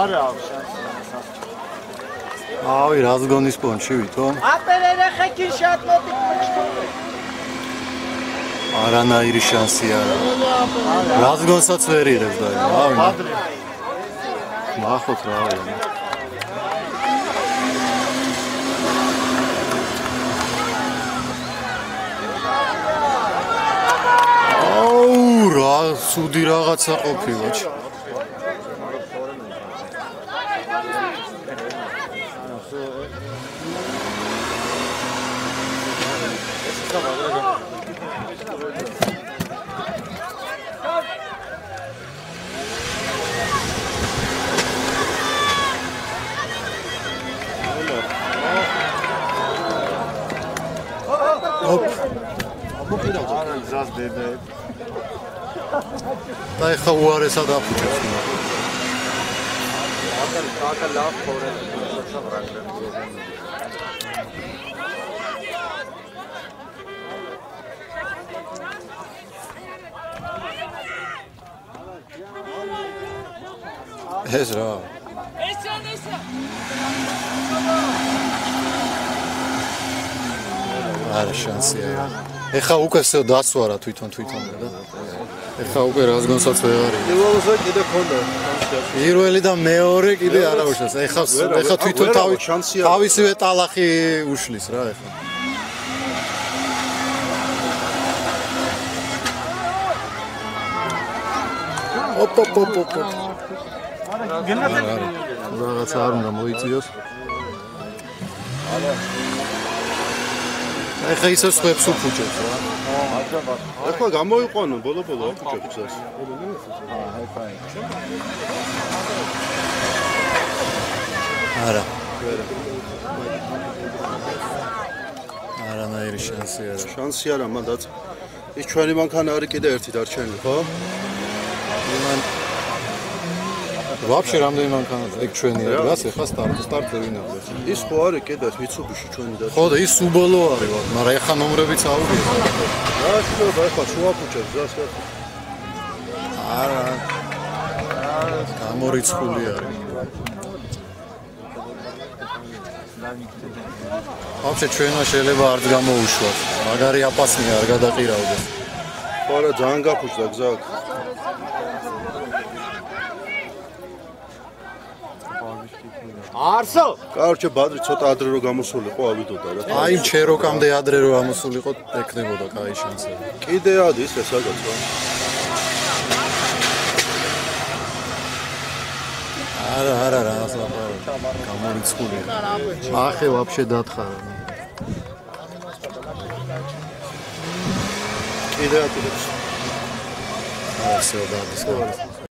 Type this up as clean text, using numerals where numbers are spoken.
არა აქვს შანსი. ავი რაზგონის პონჩი ვითომ? აპერერე ხეკი შატმოდი მოჭმოვე. არანაირი შანსი არა. რაზგონსაც ვერ იღებს და ავი. ნახოთ რა არის. რა სუდი რაღაცა ყოფილა. და ეხა უარესად აფუჭებს. ეს რა? არა შანსია. ეხა უკვე всё დაცვარა თვითონ და ეხა უკვე რაზგონსაც ვეღარ იღებს. პირველზე კიდე ქონდა. პირველი და მეორე კიდე არა უშავს. ეხა თვითონ თავისივე ტალახი უშლის რა ეხა. ოპ. რაღაცა არ უნდა მოიწიოს. ეხა ისე სხვებს უფუჭებს რა. ეხლა გამოიყვანო ბოლო აფუჭებს გზას. არა. არანაირი შანსი არა. შანსი არა მანდაც. ის ჩვენი მანქანა არის კიდე ერთი დარჩენილი, ხო? მან ვაფშე რამდენი მანქანა ეგ ჩვენია რას ეხა სტარტზე ვინ არის? ის ხო არის კიდე Mitsubishi ჩვენი და. ხო და ის უბოლო არის, მაგრამ ეხა ნომრებიც აუგია. რა შეიძლება ეხლა შუაფუჭებს გზას? არა. გამორიცხული არის. ვაფშე ჩვენმა შეიძლება არც გამოუშვათ. მაგარი აპასნია არ გადაყირავდეს. ხო არა ძალიან გაფუჭდა გზა. არსო? კარჩე ბადრი ცოტა ადრე რო გამოსულიყო ავიდოდა რა. აი ჩეროკამდე ადრე რო ამოსულიყო ეკნებოდა კაი შანსები. კიდე ადის ეს რაღაცა. არა რაღაცა გამორიცხულია. ახე ვაფშე დათხარა. კიდე ატირებს. ასე დადის.